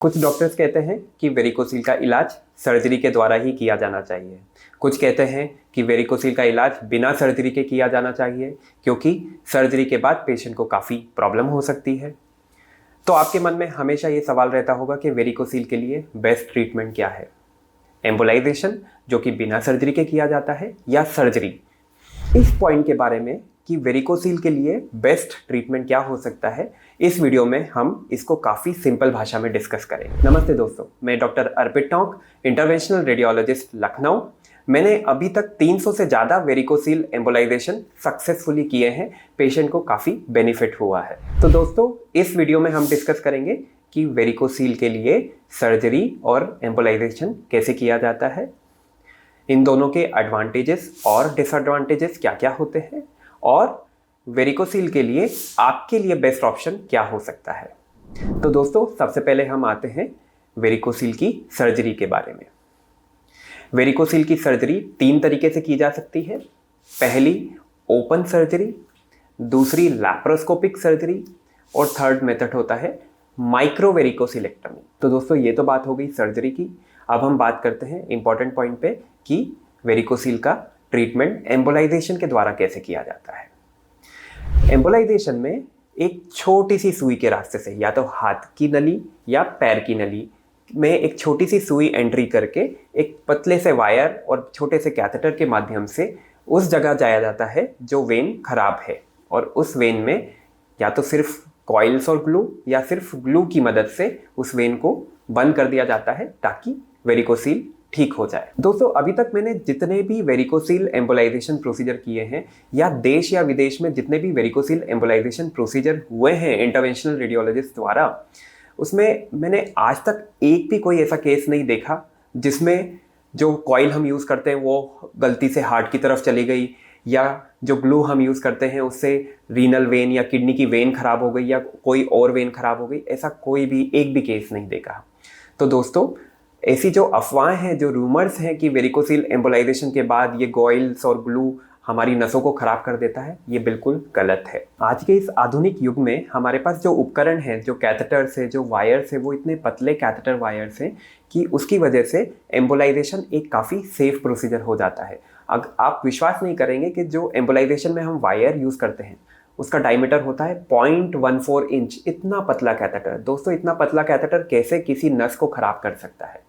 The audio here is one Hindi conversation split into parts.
कुछ डॉक्टर्स कहते हैं कि वेरिकोसील का इलाज सर्जरी के द्वारा ही किया जाना चाहिए। कुछ कहते हैं कि वेरिकोसील का इलाज बिना सर्जरी के किया जाना चाहिए क्योंकि सर्जरी के बाद पेशेंट को काफ़ी प्रॉब्लम हो सकती है। तो आपके मन में हमेशा ये सवाल रहता होगा कि वेरिकोसील के लिए बेस्ट ट्रीटमेंट क्या है, एम्बोलाइजेशन जो कि बिना सर्जरी के किया जाता है या सर्जरी। इस पॉइंट के बारे में कि वेरिकोसील के लिए बेस्ट ट्रीटमेंट क्या हो सकता है, इस वीडियो में हम इसको काफ़ी सिंपल भाषा में डिस्कस करेंगे। नमस्ते दोस्तों, मैं डॉक्टर अर्पित टोंक, इंटरवेंशनल रेडियोलॉजिस्ट लखनऊ। मैंने अभी तक 300 से ज़्यादा वेरिकोसील एम्बोलाइजेशन सक्सेसफुली किए हैं, पेशेंट को काफ़ी बेनिफिट हुआ है। तो दोस्तों, इस वीडियो में हम डिस्कस करेंगे कि वेरिकोसील के लिए सर्जरी और एम्बोलाइजेशन कैसे किया जाता है, इन दोनों के एडवांटेजेस और डिसएडवांटेजेस क्या क्या होते हैं, और वेरिकोसील के लिए आपके लिए बेस्ट ऑप्शन क्या हो सकता है। तो दोस्तों, सबसे पहले हम आते हैं वेरिकोसील की सर्जरी के बारे में। वेरिकोसील की सर्जरी 3 तरीके से की जा सकती है। पहली ओपन सर्जरी, दूसरी लैप्रोस्कोपिक सर्जरी, और थर्ड मेथड होता है माइक्रो वेरिकोसिलेक्टमी। तो दोस्तों, ये तो बात हो गई सर्जरी की। अब हम बात करते हैं इंपॉर्टेंट पॉइंट पे कि वेरिकोसील का ट्रीटमेंट एम्बोलाइजेशन के द्वारा कैसे किया जाता है। एम्बोलाइजेशन में एक छोटी सी सुई के रास्ते से, या तो हाथ की नली या पैर की नली में एक छोटी सी सुई एंट्री करके एक पतले से वायर और छोटे से कैथेटर के माध्यम से उस जगह जाया जाता है जो वेन खराब है, और उस वेन में या तो सिर्फ कॉइल्स और ग्लू या सिर्फ ग्लू की मदद से उस वेन को बंद कर दिया जाता है ताकि वेरिकोसील ठीक हो जाए। दोस्तों, अभी तक मैंने जितने भी वेरिकोसील एम्बोलाइजेशन प्रोसीजर किए हैं, या देश या विदेश में जितने भी वेरिकोसील एम्बोलाइजेशन प्रोसीजर हुए हैं इंटरवेंशनल रेडियोलॉजिस्ट द्वारा, उसमें मैंने आज तक एक भी कोई ऐसा केस नहीं देखा जिसमें जो कॉइल हम यूज़ करते हैं वो गलती से हार्ट की तरफ चली गई, या जो ग्लू हम यूज़ करते हैं उससे रीनल वेन या किडनी की वेन खराब हो गई, या कोई और वेन खराब हो गई। ऐसा कोई भी एक भी केस नहीं देखा। तो दोस्तों, ऐसी जो अफवाहें हैं, जो रूमर्स हैं कि वेरिकोसील एम्बोलाइजेशन के बाद ये कॉइल्स और ग्लू हमारी नसों को खराब कर देता है, ये बिल्कुल गलत है। आज के इस आधुनिक युग में हमारे पास जो उपकरण हैं, जो कैथेटर्स है, जो वायर्स है, वो इतने पतले कैथेटर वायर्स हैं कि उसकी वजह से एम्बोलाइजेशन एक काफ़ी सेफ प्रोसीजर हो जाता है। अगर आप विश्वास नहीं करेंगे कि जो एम्बोलाइजेशन में हम वायर यूज़ करते हैं उसका डायमीटर होता है 0.14 इंच। इतना पतला कैथेटर, दोस्तों इतना पतला कैथेटर कैसे किसी नस को खराब कर सकता है।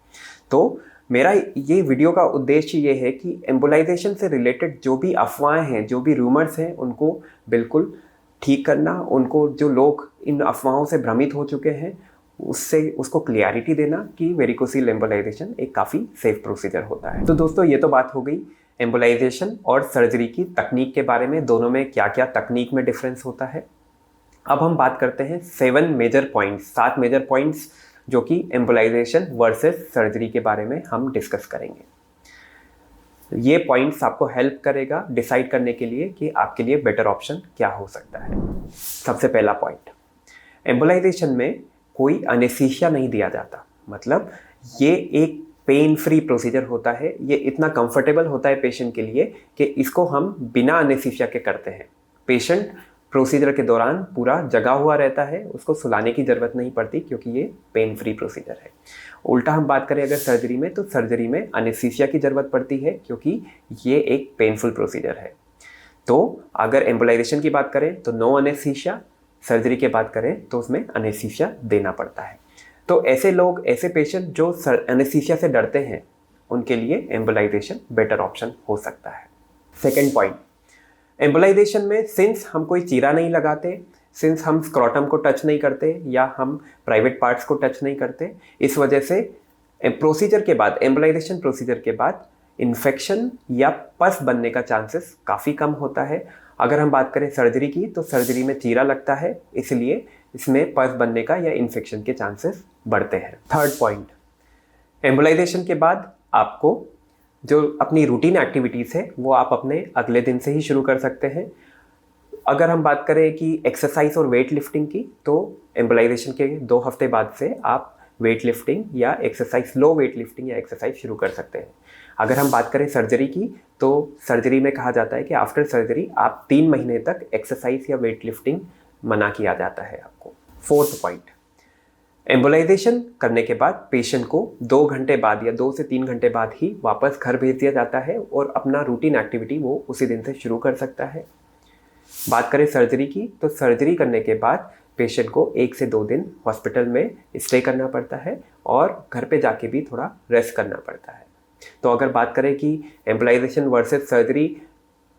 तो मेरा ये वीडियो का उद्देश्य ये है कि एम्बोलाइजेशन से रिलेटेड जो भी अफवाहें हैं, जो भी रूमर्स हैं, उनको बिल्कुल ठीक करना, उनको जो लोग इन अफवाहों से भ्रमित हो चुके हैं उसको क्लियरिटी देना कि वेरिकोसील एम्बोलाइजेशन एक काफ़ी सेफ प्रोसीजर होता है। तो दोस्तों, ये तो बात हो गई एम्बोलाइजेशन और सर्जरी की तकनीक के बारे में, दोनों में क्या क्या तकनीक में डिफरेंस होता है। अब हम बात करते हैं 7 मेजर पॉइंट्स जो कि एम्बोलाइजेशन वर्सेस सर्जरी के बारे में हम डिस्कस करेंगे। ये पॉइंट्स आपको हेल्प करेगा डिसाइड करने के लिए कि आपके लिए बेटर ऑप्शन क्या हो सकता है। सबसे पहला पॉइंट, एम्बोलाइजेशन में कोई अनेस्थीसिया नहीं दिया जाता। मतलब ये एक पेन फ्री प्रोसीजर होता है। ये इतना कंफर्टेबल होता है पेशेंट के लिए कि इसको हम बिना अनेस्थीसिया के करते हैं। पेशेंट प्रोसीजर के दौरान पूरा जगा हुआ रहता है, उसको सुलाने की ज़रूरत नहीं पड़ती क्योंकि ये पेन फ्री प्रोसीजर है। उल्टा हम बात करें अगर सर्जरी में, तो सर्जरी में अनेस्थीसिया की ज़रूरत पड़ती है क्योंकि ये एक पेनफुल प्रोसीजर है। तो अगर एम्बोलाइजेशन की बात करें तो नो अनेस्थीसिया, सर्जरी की बात करें तो उसमें अनेस्थीसिया देना पड़ता है। तो ऐसे लोग, ऐसे पेशेंट जो एनेस्थीसिया से डरते हैं, उनके लिए एम्बोलाइजेशन बेटर ऑप्शन हो सकता है। सेकेंड पॉइंट, एम्बोलाइजेशन में सिंस हम कोई चीरा नहीं लगाते, सिंस हम स्क्रोटम को टच नहीं करते या हम प्राइवेट पार्ट्स को टच नहीं करते, इस वजह से प्रोसीजर के बाद, एम्बोलाइजेशन प्रोसीजर के बाद इन्फेक्शन या पस बनने का चांसेस काफ़ी कम होता है। अगर हम बात करें सर्जरी की, तो सर्जरी में चीरा लगता है, इसलिए इसमें पस बनने का या इन्फेक्शन के चांसेस बढ़ते हैं। थर्ड पॉइंट, एम्बोलाइजेशन के बाद आपको जो अपनी रूटीन एक्टिविटीज़ है वो आप अपने अगले दिन से ही शुरू कर सकते हैं। अगर हम बात करें कि एक्सरसाइज और वेट लिफ्टिंग की, तो एम्बोलाइजेशन के 2 हफ्ते बाद से आप वेट लिफ्टिंग या एक्सरसाइज, लो वेट लिफ्टिंग या एक्सरसाइज शुरू कर सकते हैं। अगर हम बात करें सर्जरी की, तो सर्जरी में कहा जाता है कि आफ्टर सर्जरी आप 3 महीने तक एक्सरसाइज या वेट लिफ्टिंग मना किया जाता है आपको। फोर्थ पॉइंट, एम्बोलाइजेशन करने के बाद पेशेंट को 2 घंटे बाद या 2 से 3 घंटे बाद ही वापस घर भेज दिया जाता है और अपना रूटीन एक्टिविटी वो उसी दिन से शुरू कर सकता है। बात करें सर्जरी की, तो सर्जरी करने के बाद पेशेंट को 1 से 2 दिन हॉस्पिटल में स्टे करना पड़ता है और घर पे जाके भी थोड़ा रेस्ट करना पड़ता है। तो अगर बात करें कि embolisation versus surgery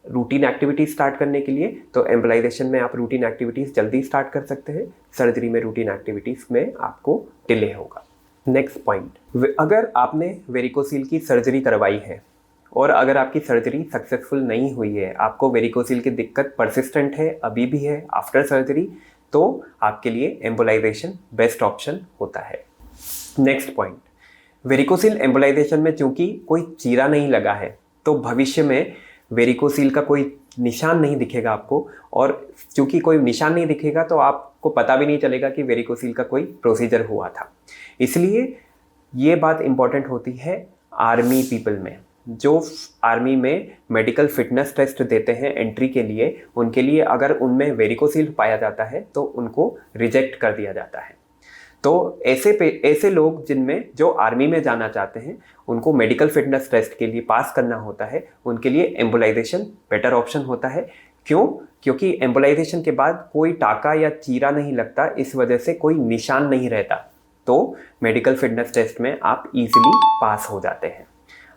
routine activities start करने के लिए, तो एम्बोलाइजेशन में आप रूटीन एक्टिविटीज़ जल्दी स्टार्ट कर सकते हैं, सर्जरी में रूटीन एक्टिविटीज़ में आपको डिले होगा। नेक्स्ट पॉइंट, अगर आपने वेरिकोसील की सर्जरी करवाई है और अगर आपकी सर्जरी सक्सेसफुल नहीं हुई है, आपको वेरिकोसील की दिक्कत परसिस्टेंट है, अभी भी है आफ्टर सर्जरी, तो आपके लिए एम्बोलाइजेशन बेस्ट ऑप्शन होता है। नेक्स्ट पॉइंट, वेरिकोसील एम्बोलाइजेशन में चूंकि कोई चीरा नहीं लगा है तो भविष्य में वेरिकोसील का कोई निशान नहीं दिखेगा आपको, और चूंकि कोई निशान नहीं दिखेगा तो आपको पता भी नहीं चलेगा कि वेरिकोसील का कोई प्रोसीजर हुआ था। इसलिए ये बात इंपॉर्टेंट होती है आर्मी पीपल में, जो आर्मी में मेडिकल फिटनेस टेस्ट देते हैं एंट्री के लिए, उनके लिए अगर उनमें वेरिकोसील पाया जाता है तो उनको रिजेक्ट कर दिया जाता है। तो ऐसे लोग जिनमें जो आर्मी में जाना चाहते हैं उनको मेडिकल फिटनेस टेस्ट के लिए पास करना होता है, उनके लिए एम्बोलाइजेशन बेटर ऑप्शन होता है। क्यों? क्योंकि एम्बोलाइजेशन के बाद कोई टाका या चीरा नहीं लगता, इस वजह से कोई निशान नहीं रहता, तो मेडिकल फिटनेस टेस्ट में आप इजीली पास हो जाते हैं।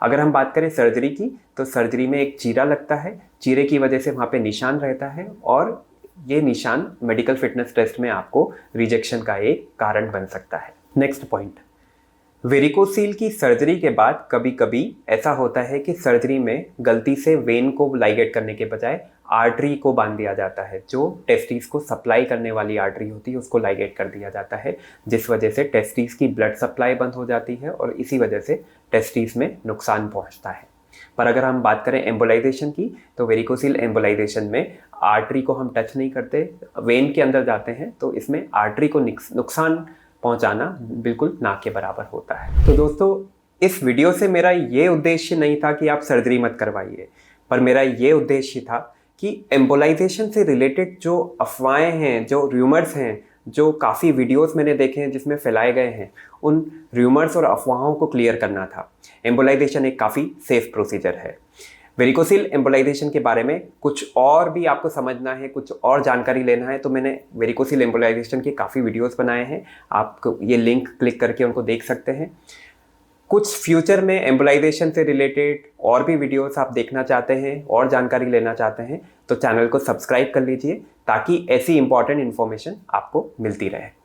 अगर हम बात करें सर्जरी की, तो सर्जरी में एक चीरा लगता है, चीरे की वजह से वहाँ पे निशान रहता है और ये निशान मेडिकल फिटनेस टेस्ट में आपको रिजेक्शन का एक कारण बन सकता है। नेक्स्ट पॉइंट, वेरिकोसील की सर्जरी के बाद कभी कभी ऐसा होता है कि सर्जरी में गलती से वेन को लाइगेट करने के बजाय आर्टरी को बांध दिया जाता है, जो टेस्टिस को सप्लाई करने वाली आर्टरी होती है उसको लाइगेट कर दिया जाता है, जिस वजह से टेस्टिस की ब्लड सप्लाई बंद हो जाती है और इसी वजह से टेस्टिस में नुकसान पहुंचता है। पर अगर हम बात करें एम्बोलाइजेशन की, तो वेरिकोसील एम्बोलाइजेशन में आर्टरी को हम टच नहीं करते, वेन के अंदर जाते हैं, तो इसमें आर्टरी को नुकसान पहुंचाना बिल्कुल ना के बराबर होता है। तो दोस्तों, इस वीडियो से मेरा ये उद्देश्य नहीं था कि आप सर्जरी मत करवाइए, पर मेरा ये उद्देश्य था कि एम्बोलाइजेशन से रिलेटेड जो अफवाहें हैं, जो र्यूमर्स हैं, जो काफ़ी वीडियोस मैंने देखे हैं जिसमें फैलाए गए हैं, उन र्यूमर्स और अफवाहों को क्लियर करना था। एम्बोलाइजेशन एक काफ़ी सेफ प्रोसीजर है। वेरिकोसील एम्बोलाइजेशन के बारे में कुछ और भी आपको समझना है, कुछ और जानकारी लेना है, तो मैंने वेरिकोसील एम्बोलाइजेशन के काफ़ी वीडियोस बनाए हैं, आप ये लिंक क्लिक करके उनको देख सकते हैं। कुछ फ्यूचर में एम्बोलाइजेशन से रिलेटेड और भी वीडियोस आप देखना चाहते हैं और जानकारी लेना चाहते हैं, तो चैनल को सब्सक्राइब कर लीजिए ताकि ऐसी इंपॉर्टेंट इन्फॉर्मेशन आपको मिलती रहे।